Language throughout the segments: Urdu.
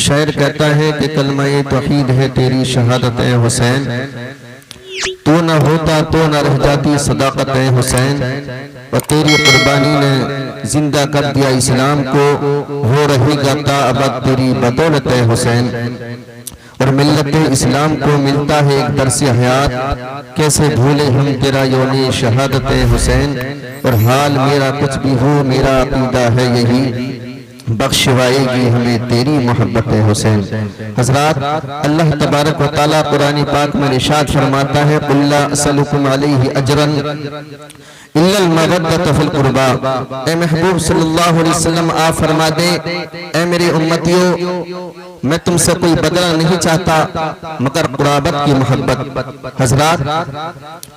شاعر کہتا ہے کہ کلمہ توحید ہے تیری شہادت اے حسین، تو نہ ہوتا تو نہ رہ جاتی صداقت اے حسین، اور تیری قربانی نے زندہ کر دیا اسلام کو، ہو رہی گا تا ابد تیری بدولت اے حسین۔ اور ملت اسلام کو ملتا ہے ایک درس حیات، کیسے بھولے ہم تیرا یوم شہادت اے حسین، اور حال میرا کچھ بھی ہو میرا عقیدہ ہے یہی، بخشوائے گی ہمیں تیری محبت حسین۔ حضرات، اللہ تبارک و تعالیٰ قرآن پاک میں ارشاد فرماتا ہے قُلْ لَا أَسْأَلُكُمْ عَلَيْهِ أَجْرًا إِلَّا الْمَوَدَّةَ فِي الْقُرْبَى۔ اے محبوب صلی اللہ علیہ وسلم آپ فرما دیں، اے میری امتیوں، میں تم سے کوئی بدلہ نہیں چاہتا مگر قرابت کی محبت۔ حضرات،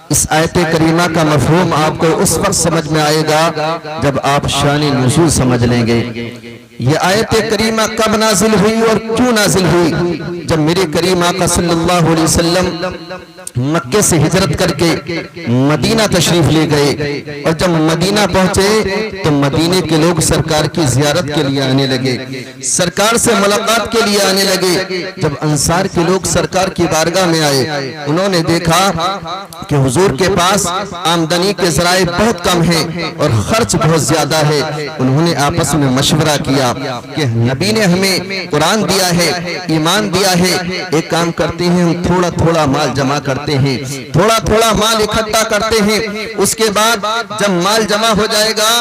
اس آیت کریمہ کا مفہوم آپ کو اس وقت سمجھ میں آئے گا جب آپ شان نزول سمجھ لیں گے۔ یہ آیت کریمہ کب نازل ہوئی اور کیوں نازل ہوئی؟ جب میرے کریم آقا صلی اللہ علیہ وسلم مکے سے ہجرت کر کے مدینہ تشریف لے گئے، اور جب مدینہ پہنچے تو مدینے کے لوگ سرکار کی زیارت کے لیے آنے لگے، سرکار سے ملاقات کے لیے آنے لگے۔ جب انصار کے لوگ سرکار کی بارگاہ میں آئے، انہوں نے دیکھا کہ حضور کے پاس آمدنی کے ذرائع بہت کم ہیں اور خرچ بہت زیادہ ہے۔ انہوں نے آپس میں مشورہ کیا کہ نبی نے ہمیں قرآن دیا ہے، ایمان دیا ہے، ایک کام کرتے ہیں، ہم تھوڑا تھوڑا مال جمع کرتے ہیں، تھوڑا تھوڑا مال اکٹھا کرتے ہیں، اس کے بعد جب مال جمع ہو جائے گا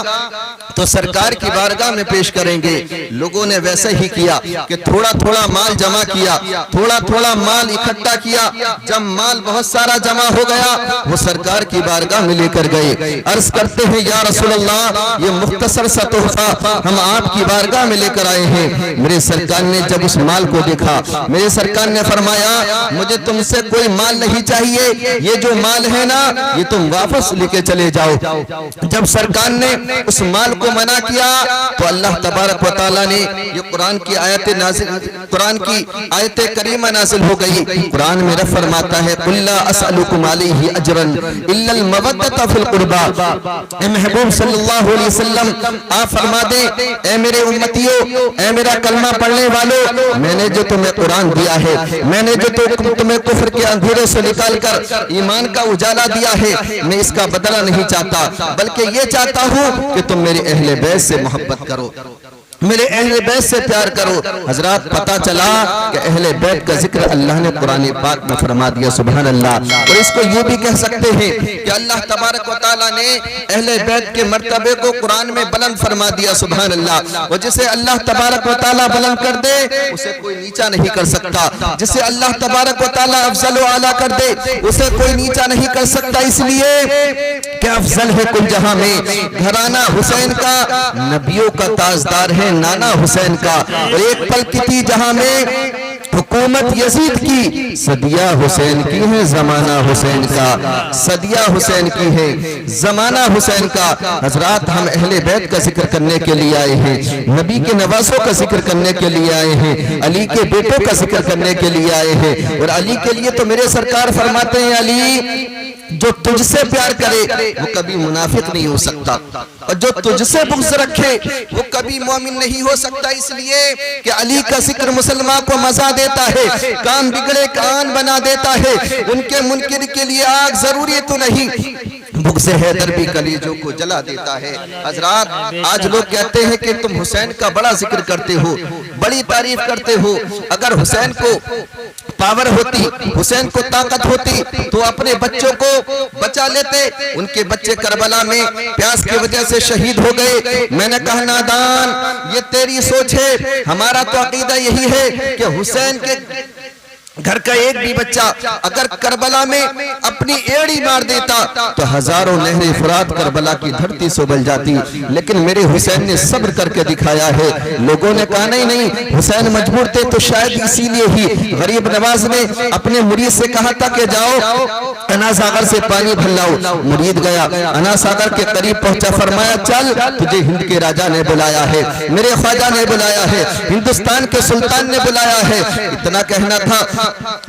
تو سرکار کی بارگاہ میں پیش کریں گے۔ لوگوں نے ویسے ہی کیا کہ تھوڑا تھوڑا مال جمع کیا، تھوڑا تھوڑا مال اکٹھا کیا۔ جب مال بہت سارا جمع ہو گیا، وہ سرکار کی بارگاہ میں لے کر گئے، عرض کرتے ہیں یا رسول اللہ، یہ مختصر سا تحفہ ہم آپ کی بارگاہ میں لے کر آئے ہیں۔ میرے سرکار نے جب اس مال کو دیکھا، میرے سرکار نے فرمایا مجھے تم سے کوئی مال نہیں چاہیے، یہ جو مال ہے نا یہ تم واپس لے کے چلے جاؤ۔ جب سرکار نے اس مال کو منع کیا تو اللہ تبارک و تعالیٰ نے یہ قرآن کی آیت کریمہ نازل ہو گئی۔ قرآن میں رب فرماتا ہے قُلْ لَا أَسْأَلُكُمْ عَلَيْهِ أَجْرًا إِلَّا الْمَوَدَّةَ فِي الْقُرْبَى۔ اے محبوب صلی اللہ علیہ وسلم آپ فرما دیں، اے میرے امتیوں، اے میرا کلمہ پڑھنے والوں، میں نے جو تمہیں قرآن دیا ہے، میں نے جو تمہیں کفر کے اندھیرے سے نکال کر ایمان کا اجالا دیا ہے، میں اس کا بدلہ نہیں چاہتا، بلکہ یہ چاہتا ہوں کہ تم میرے اہل بیت سے محبت کرو، میرے اہل بیت سے پیار کرو۔ حضرات، پتا چلا کہ اہل بیت کا ذکر اللہ نے قرآن پاک میں فرما دیا، سبحان اللہ۔ اور اس کو یہ بھی کہہ سکتے ہیں کہ اللہ تبارک و تعالیٰ نے اہل بیت کے مرتبے کو قرآن میں بلند فرما دیا، سبحان اللہ۔ اور جسے اللہ تبارک و تعالیٰ بلند کر دے اسے کوئی نیچا نہیں کر سکتا، جسے اللہ تبارک و تعالیٰ افضل و اعلیٰ کر دے اسے کوئی نیچا نہیں کر سکتا، اس لیے کہ افضل ہے کل جہاں میں گھرانہ حسین کا، نبیوں کا تاجدار ہے نانا حسین کا، اور ایک پل کی تھی جہاں میں حکومت یزید کی، صدیہ حسین کی ہے زمانہ حسین کا، صدیہ حسین کی ہے زمانہ حسین کا۔ حضرات، ہم اہل بیت کا ذکر کرنے کے لیے آئے ہیں، نبی کے نواسوں کا ذکر کرنے کے لیے آئے ہیں، علی کے بیٹوں کا ذکر کرنے کے لیے آئے ہیں۔ اور علی کے لیے تو میرے سرکار فرماتے ہیں علی جو تجھ سے پیار کرے وہ کبھی منافق نہیں ہو سکتا، اور جو تجھ سے بغض رکھے وہ کبھی مومن نہیں ہو سکتا، اس لیے کہ علی کا ذکر مسلمان کو مزہ دیتا ہے، کان بگڑے کان بنا دیتا ہے، ان کے منکر کے لیے آگ ضروری تو نہیں، بغض حیدر بھی کلیجوں کو جلا دیتا ہے۔ حضرات، آج لوگ کہتے ہیں کہ تم حسین کا بڑا ذکر کرتے ہو، بڑی تعریف کرتے ہو، اگر حسین کو پاور ہوتی، حسین کو طاقت ہوتی تو اپنے بچوں کو بچا لیتے، ان کے بچے کربلا میں پیاس کی وجہ سے شہید ہو گئے۔ میں نے کہا نادان، یہ تیری سوچ ہے، ہمارا تو عقیدہ یہی ہے کہ حسین کے گھر کا ایک بھی بچہ اگر کربلا میں اپنی ایڑی مار دیتا تو ہزاروں نہریں فرات کربلا کی دھرتی سے ابل جاتی، لیکن میرے حسین نے صبر کر کے دکھایا ہے۔ لوگوں نے کہا نہیں حسین مجبور تھے، تو شاید اسی لیے ہی غریب نواز نے اپنے مرید سے کہا تھا کہ جاؤ انا ساگر سے پانی بھر لاؤ۔ مرید گیا، انا ساگر کے قریب پہنچا، فرمایا چل تجھے ہند کے راجہ نے بلایا ہے، میرے خواجہ نے بلایا ہے، ہندوستان کے سلطان نے بلایا ہے۔ اتنا کہنا تھا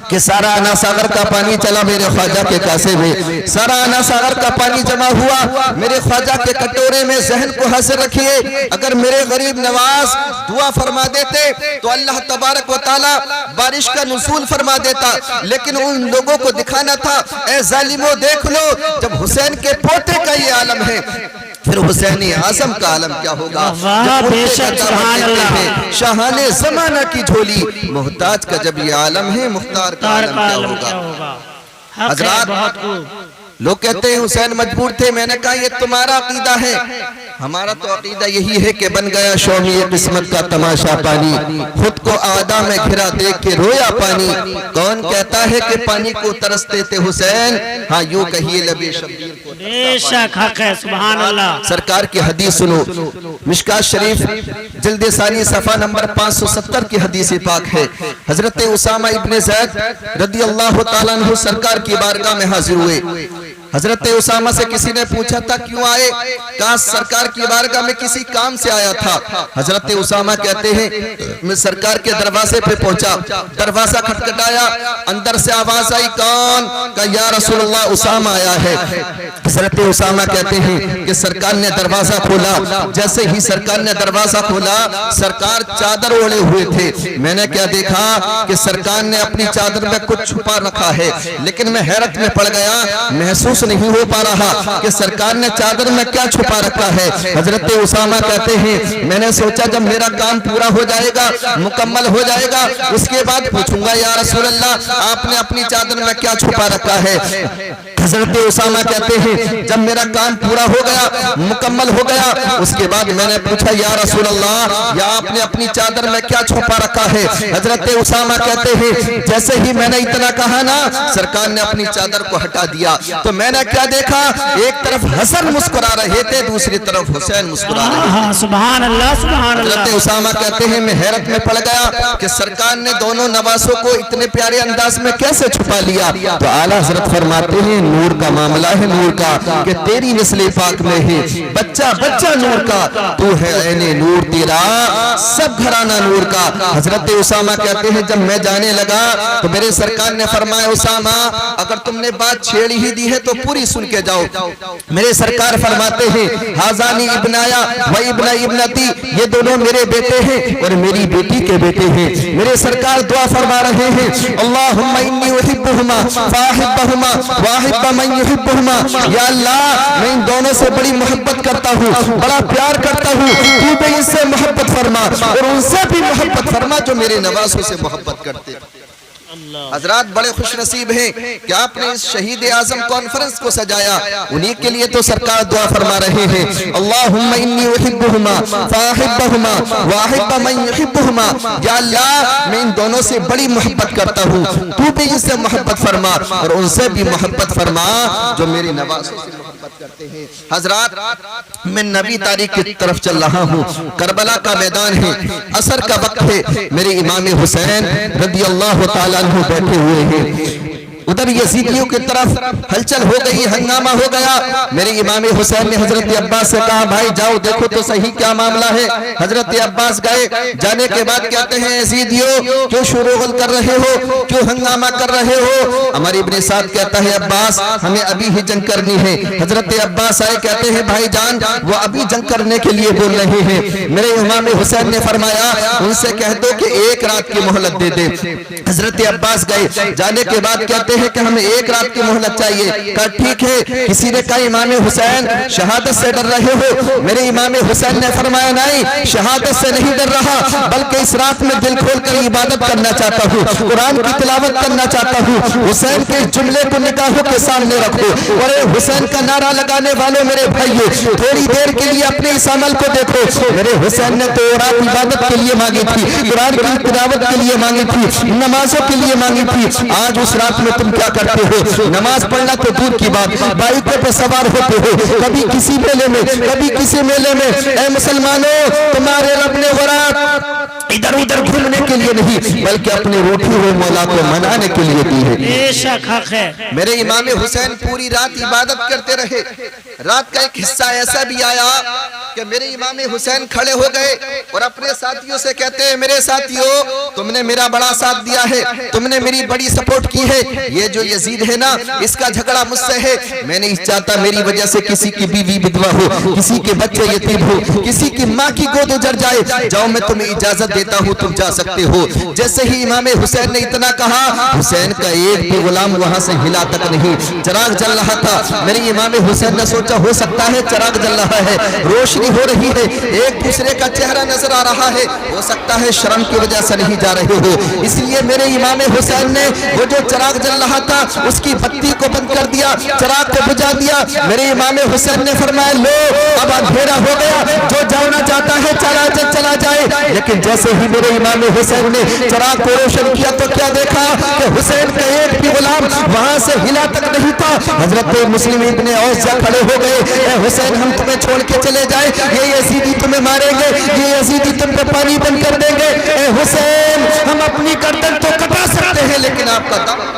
کہ سارا آنا ساغر کا پانی چلا میرے خواجہ کے کاسے میں، سارا آنا ساغر کا پانی جمع ہوا میرے خواجہ کے کٹورے میں۔ ذہن کو حاضر رکھیے، اگر میرے غریب نواز دعا فرما دیتے تو اللہ تبارک و تعالی بارش کا نزول فرما دیتا، لیکن ان لوگوں کو دکھانا تھا اے ظالموں دیکھ لو جب حسین کے پوتے کا یہ عالم ہے پھر حسین اعظم کا عالم کیا ہوگا۔ شاہان زمانہ کی جھولی محتاج کا جب یہ عالم ہے مختار کا عالم کیا ہوگا۔ حضرات لوگ کہتے ہیں حسین مجبور تھے، میں نے کہا یہ تمہارا عقیدہ ہے، ہمارا تو عقیدہ یہی ہے کہ بن گیا شومی قسمت کا تماشا پانی، خود کو آدھا میں گھرا دیکھ کے رویا پانی، کون کہتا ہے کہ پانی کو ترستے تھے حسین، ہاں یوں کہیے لبِ شبیر کو بے شک حق ہے، سبحان اللہ۔ سرکار کی حدیث سنو، مشکات شریف جلد ثانی صفحہ نمبر 570 کی حدیث پاک ہے۔ حضرت اسامہ ابن زید رضی اللہ تعالیٰ عنہ سرکار کی بارگاہ میں حاضر ہوئے۔ حضرت اسامہ سے کسی نے پوچھا تھا کیوں آئے؟ کہا سرکار کی بارگاہ میں کسی کام سے آیا تھا۔ حضرت اسامہ کہتے ہیں میں سرکار کے دروازے پہ پہنچا، دروازہ کھٹکھٹایا، اندر سے آواز آئی کون؟ کہا یا رسول اللہ اسامہ آیا ہے۔ حضرت اسامہ کہتے ہیں کہ سرکار نے دروازہ کھولا، جیسے ہی سرکار نے دروازہ کھولا سرکار چادر اوڑے ہوئے تھے۔ میں نے کیا دیکھا کہ سرکار نے اپنی چادر میں کچھ چھپا رکھا ہے، لیکن میں حیرت میں پڑ گیا، محسوس نہیں ہو پا رہا کہ سرکار نے چادر میں کیا چھپا رکھا ہے۔ حضرت اسامہ کہتے ہیں میں نے سوچا جب میرا کام پورا ہو جائے گا، مکمل ہو جائے گا، اس کے بعد پوچھوں گا یا رسول اللہ آپ نے اپنی چادر میں کیا چھپا رکھا ہے۔ حضرت اسامہ کہتے ہیں جب میرا کام پورا ہو گیا، مکمل ہو گیا، اس کے بعد میں نے پوچھا یا رسول اللہ یا آپ نے اپنی چادر میں کیا چھپا رکھا ہے۔ حضرت اسامہ کہتے ہیں جیسے ہی میں نے اتنا کہا نا سرکار نے اپنی چادر کو ہٹا دیا، تو میں نے کیا دیکھا، ایک طرف حسن مسکرا رہے تھے، دوسری طرف حسین مسکرا رہے تھے۔ سبحان اللہ سبحان اللہ۔ حضرت اسامہ کہتے ہیں میں حیرت میں پڑ گیا کہ سرکار نے دونوں نواسوں کو اتنے پیارے انداز میں کیسے چھپا لیا۔ تو اعلیٰ حضرت فرماتے ہیں نور کا معاملہ ہے، نور کا کہ تیری نسل پاک میں ہے بچہ بچہ نور کا، تو ہے عین نور تیرا سب گھرانہ نور کا۔ حضرت اسامہ کہتے ہیں جب میں جانے لگا تو میرے سرکار نے فرمایا اسامہ اگر تم نے بات چھیڑ ہی دی ہے تو پوری سن کے جاؤ۔ میرے سرکار فرماتے ہیں حاضانی ابنایا و ابن ابنتی، یہ دونوں میرے بیٹے ہیں اور میری بیٹی کے بیٹے ہیں۔ میرے سرکار دعا فرما رہے ہیں اللہم انی احبہما فاحبہما واحب من یحبہما، یا اللہ میں ان دونوں سے بڑی محبت کرتا ہوں، بڑا پیار کرتا ہوں، تو بھی ان سے محبت فرما اور ان سے بھی محبت فرما جو میرے نواسوں سے محبت کرتے ہیں۔ حضرات بڑے خوش نصیب ہیں کہ آپ نے اس شہید اعظم کانفرنس کو سجایا، انہی کے لیے تو سرکار دعا فرما رہے ہیں اللہم انی احبہما فاحبہما واحب من یحبہما، یا اللہ میں ان دونوں سے بڑی محبت کرتا ہوں، تو بھی ان سے محبت فرما اور ان سے بھی محبت فرما جو میرے نواسوں سے محبت کرتے ہیں۔ حضرات میں نبی تاریخ کی طرف چل رہا ہوں، کربلا کا میدان ہے، عصر کا وقت ہے، میرے امام حسین رضی اللہ تعالیٰ عنہ بیٹھے ہوئے ہیں، ادھر یزیدیوں کی طرف ہلچل ہو گئی، ہنگامہ ہو گیا۔ میرے امام حسین نے حضرت عباس سے کہا بھائی جاؤ دیکھو تو صحیح کیا معاملہ ہے۔ حضرت عباس گئے، جانے کے بعد کہتے ہیں یزیدیوں کیوں شروغل کر رہے ہو، کیوں ہنگامہ کر رہے ہو؟ عمر ابن سعد کہتا ہے عباس ہمیں ابھی ہی جنگ کرنی ہے۔ حضرت عباس آئے کہتے ہیں بھائی جان وہ ابھی جنگ کرنے کے لیے بول رہے ہیں۔ میرے امام حسین نے فرمایا ان سے کہہ دو کہ ایک رات کی مہلت دے دے۔ حضرت عباس گئے، جانے کے بعد کہتے ہیں کہ ہمیں ایک رات کی مہلت چاہیے۔ کہا ٹھیک ہے، کسی نے کہا امام حسین شہادت سے ڈر رہے ہو؟ میرے امام حسین نے فرمایا نہیں، شہادت سے نہیں ڈر رہا بلکہ اس رات میں دل کھول کر عبادت کرنا چاہتا ہوں، قرآن کی تلاوت کرنا چاہتا ہوں۔ حسین کے جملے کو نگاہوں کے سامنے رکھو اور حسین کا نعرہ لگانے والوں میرے بھائیو تھوڑی دیر کے لیے اپنے اس عمل کو دیکھو۔ میرے حسین نے تو رات عبادت کے لیے مانگی تھی، قرآن کی تلاوت کے لیے مانگی تھی، نمازوں کے لیے مانگی تھی۔ آج اس رات میں تم کیا کرتے ہو؟ نماز پڑھنا تو دور کی بات، بائکوں پہ سوار ہوتے ہو، کبھی کسی میلے میں کبھی کسی میلے میں۔ اے مسلمانوں تمہارے رب نے ورات ادھر ادھر گھومنے کے لیے نہیں بلکہ اپنے روٹھی ہوئے مولا کو منانے کے لیے دی ہے۔ بے شک حق ہے۔ میرے امام حسین پوری رات عبادت کرتے رہے۔ رات کا ایک حصہ ایسا بھی آیا کہ میرے امام حسین کھڑے ہو گئے اور اپنے ساتھیوں سے کہتے ہیں میرے ساتھیوں تم نے میرا بڑا ساتھ دیا ہے, تم نے میری بڑی سپورٹ کی ہے. یہ جو یزید ہے نا, اس کا جھگڑا مجھ سے ہے. میں نہیں چاہتا میری وجہ سے کسی کی بیوی بدوا ہو, کسی کے بچے یتیم ہو, کسی کی ماں کی گود اجڑ جائے. جاؤ میں تمہیں اجازت دیتا ہوں, تم جا سکتے ہو. جیسے ہی امام حسین نے اتنا کہا, حسین کا ایک بھی غلام وہاں سے ہلا تک نہیں. چراغ جل رہا تھا. میرے امام حسین نے سوچا ہو سکتا ہے چراغ جل رہا ہے, روشنی ہو رہی ہے, ایک دوسرے کا چہرہ نظر آ رہا ہے, ہو سکتا ہے شرم کی وجہ سے نہیں جا رہے ہو. اس لیے میرے امام حسین نے وہ جو چراغ جل رہا تھا اس کی بتی کو بند کر دیا, چراغ کو بجھا دیا. میرے امام حسین نے فرمایا لو اب اندھیرا ہو گیا, جو جانا چاہتا ہے چلا جائے. لیکن جیسے ہی میرے امام حسین نے چراغ کو روشن کیا تو کیا دیکھا کہ حسین کا ایک بھی غلام وہاں سے ہلا تک نہیں تھا. حضرت مسلم ابن اوس جا کھڑے ہو گئے, اے حسین ہم تمہیں چھوڑ کے چلے جائیں, یہ یزیدی تمہیں ماریں گے, یہ یزیدی تم پہ پانی بند کر دیں گے. اے حسین ہم اپنی گردن تو کٹا سکتے ہیں لیکن آپ کا دم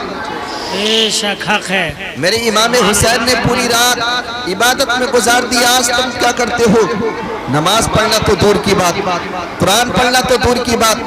بے شک حق ہے. میرے امام حسین نے پوری رات عبادت میں گزار دی. آج تم کیا کرتے ہو؟ نماز پڑھنا تو دور کی بات, قرآن پڑھنا تو دور کی بات,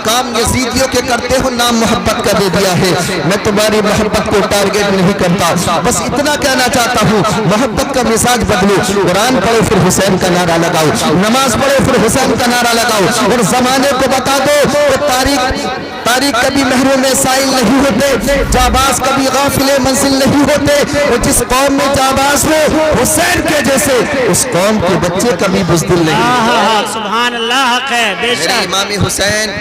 کام یزیدیوں کے کرتے ہو. نام محبت کا دے دیا ہے. میں تمہاری محبت کو ٹارگیٹ نہیں کرتا, بس اتنا کہنا چاہتا ہوں محبت کا مزاج بدلو. قرآن پڑھو پھر حسین کا نعرہ لگاؤ, نماز پڑھو پھر حسین کا نعرہ لگاؤ, اور زمانے کو بتا دو کہ تاریخ کبھی محروم سائل نہیں ہوتے, جاباز کبھی غافل منزل نہیں ہوتے. اور جس قوم میں جاباز ہو حسین کے جیسے, اس قوم کے بچے کبھی بزدل نہیں. سبحان اللہ حق ہے. بے میرے شک امام حسین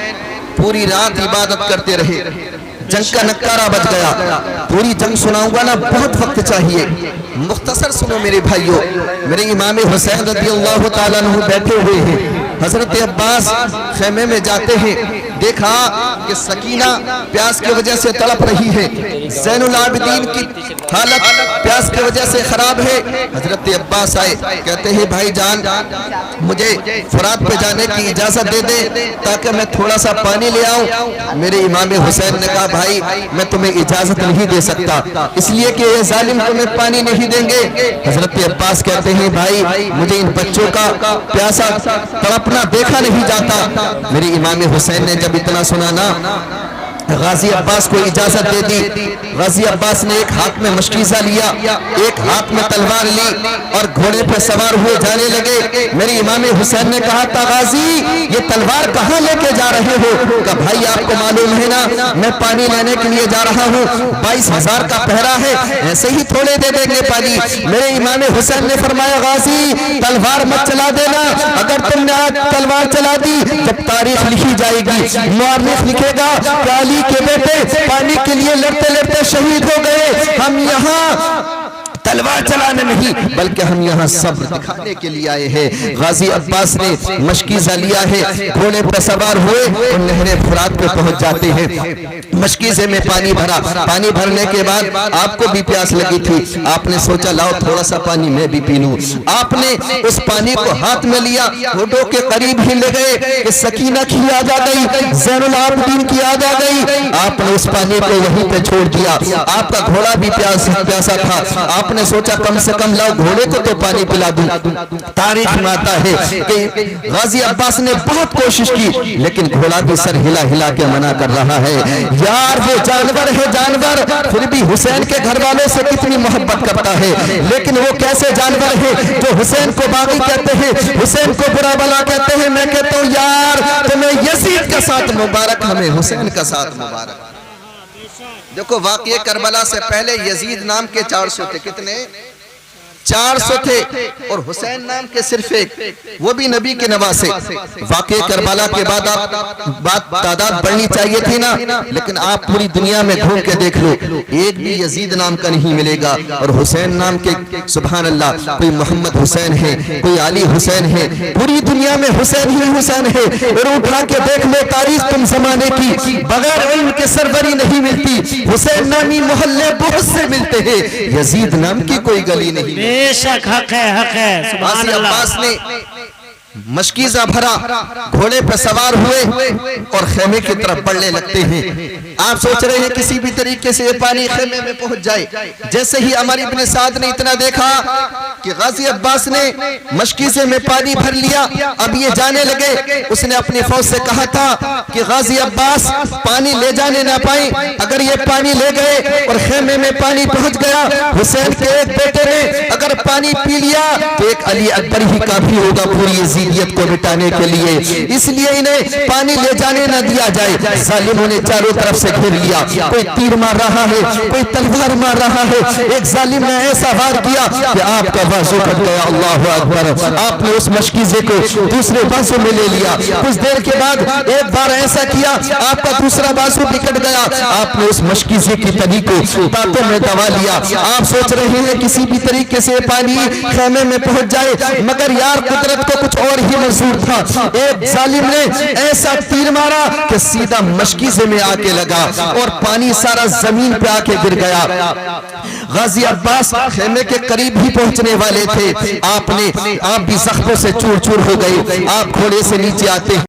پوری رات عبادت کرتے رہے. جنگ کا نکارہ بج گیا. پوری جنگ سناؤں گا نا, بہت وقت چاہیے, مختصر سنو میرے بھائیو. میرے امام حسین رضی اللہ تعالیٰ عنہ بیٹھے ہوئے ہیں. حضرت عباس خیمے میں جاتے ہیں, دیکھا کہ سکینہ پیاس کی وجہ سے تڑپ رہی ہے, زین العابدین کی حالت پیاس کی وجہ سے خراب ہے. حضرت عباس آئے, کہتے ہیں بھائی جان مجھے فرات پہ جانے کی اجازت دے دے تاکہ میں تھوڑا سا پانی لے آؤں. میرے امام حسین نے کہا بھائی میں تمہیں اجازت نہیں دے سکتا, اس لیے کہ یہ ظالم تمہیں پانی نہیں دیں گے. حضرت عباس کہتے ہیں بھائی مجھے ان بچوں کا پیاسا تڑپنا دیکھا نہیں جاتا. میرے امام حسین نے جب اتنا سنا نا, غازی عباس کو اجازت دے دی. غازی عباس نے ایک ہاتھ میں مشکیزہ لیا, ایک ہاتھ میں تلوار لی, اور گھوڑے پہ سوار ہوئے جانے لگے. میرے امام حسین نے کہا تھا غازی یہ تلوار کہاں لے کے جا رہے ہو؟ کہ بھائی آپ کو معلوم ہے نا میں پانی لینے کے لیے جا رہا ہوں, 22,000 کا پہرا ہے, ایسے ہی تھوڑے دے دیں گے پانی. میرے امام حسین نے فرمایا غازی تلوار مت چلا دینا, اگر تم نے آج تلوار چلا دی جب تاریخ لکھی جائے گی مورخ لکھے گا کہ علی کے بیٹے پانی کے لیے لڑتے لڑتے شہید ہو گئے. ہم یہاں تلوار چلانے نہیں بلکہ ہم یہاں صبر دکھانے کے لیے آئے ہیں. غازی عباس نے مشکیزہ لیا ہے, گھوڑے پر سوار ہوئے اور نہر فرات پہ پہنچ جاتے ہیں. مشکیزے میں پانی بھرا, پانی بھرنے کے بعد آپ کو بھی پیاس لگی تھی, آپ نے سوچا لاؤ تھوڑا سا پانی میں بھی پی لوں. آپ نے اس پانی کو ہاتھ میں لیا, ہونٹوں کے قریب ہی لے گئے کہ سکینہ کی یاد آ گئی, زین العابدین کی یاد آ گئی. آپ نے اس پانی کو وہیں پہ چھوڑ دیا. آپ کا گھوڑا بھی پیاسا تھا, آپ نے سوچا کم سے کم لاؤ گھوڑے کو تو پانی پلا دوں. تاریخ میں آتا ہے کہ غازی عباس نے بہت کوشش کی لیکن گھوڑا بھی سر ہلا ہلا کے منع کر رہا ہے. یار وہ جانور ہے جانور, پھر بھی حسین کے گھر والوں سے کتنی محبت کرتا ہے, لیکن وہ کیسے جانور ہے جو حسین کو باغی کہتے ہیں, حسین کو برا بلا کہتے ہیں. میں کہتا ہوں یار تمہیں یزید کا ساتھ مبارک, ہمیں حسین کا ساتھ مبارک. دیکھو واقعہ کربلا سے پہلے یزید نام کے 400 تھے. کتنے؟ 400 تھے, اور حسین نام کے صرف ایک, وہ بھی نبی کے نواسے. واقعہ کربلا کے بعد بات تعداد بڑھنی چاہیے تھی نا, لیکن آپ پوری دنیا میں گھوم کے دیکھ لو ایک بھی یزید نام کا نہیں ملے گا. اور حسین نام کے سبحان اللہ, کوئی محمد حسین ہے, کوئی علی حسین ہے, پوری دنیا میں حسین ہی حسین ہے. اور اٹھا کے دیکھ لو تاریخ تم زمانے کی, بغیر علم کے سروری نہیں ملتی. حسین نامی محلے بہت سے ملتے ہیں, یزید نام کی کوئی گلی نہیں. بے شک حق ہے. سبحان اللہ. عباس نے مشکیزہ بھرا گھوڑے پر سوار ہوئے اور خیمے کی طرف بڑھنے لگتے ہیں۔ آپ سوچ رہے ہیں کسی بھی طریقے سے یہ پانی خیمے میں پہنچ جائے۔ جیسے ہی عمر ابن سعد نے اتنا دیکھا کہ غازی عباس نے مشکیزے میں پانی بھر لیا، اب یہ جانے لگے، اس نے اپنی فوج سے کہا تھا کہ غازی عباس پانی لے جانے نہ پائیں، اگر یہ پانی لے گئے اور خیمے میں پانی پہنچ گیا، حسین کے ایک بیٹے نے اگر پانی پی لیا تو ایک علی اکبر ہی کافی ہوگا پوری یزیدیت کو مٹانے کے لیے، اس لیے انہیں پانی لے جانے نہ دیا جائے۔ ظالموں نے چاروں طرف سے گھیر لیا، کوئی تیر مار رہا ہے، کوئی تلوار مار رہا ہے۔ ایک ظالم نے ایسا وار کیا کہ آپ کا بازو کٹ گیا، اللہ اکبر، آپ نے اس مشکیزے کو دوسرے بازو میں لے لیا۔ کچھ دیر کے بعد ایک بار ایسا کیا، آپ کا دوسرا بازو بھی کٹ گیا، آپ نے اس مشکیزے کی تنی کو دانتوں میں دبا لیا۔ آپ سوچ رہے ہیں کسی بھی طریقے سے پانی خیمے میں پہنچ جائے، مگر یار قدرت کو کچھ اور ہی منظور تھا۔ ایک ظالم نے ایسا تیر مارا کہ سیدھا مشکیزے میں آ کے لگا اور پانی سارا زمین پہ آ کے گر گیا۔ غازی عباس خیمے کے قریب ہی پہنچنے والے تھے، آپ بھی زخموں سے چور چور ہو گئے۔ آپ گھوڑے سے نیچے آتے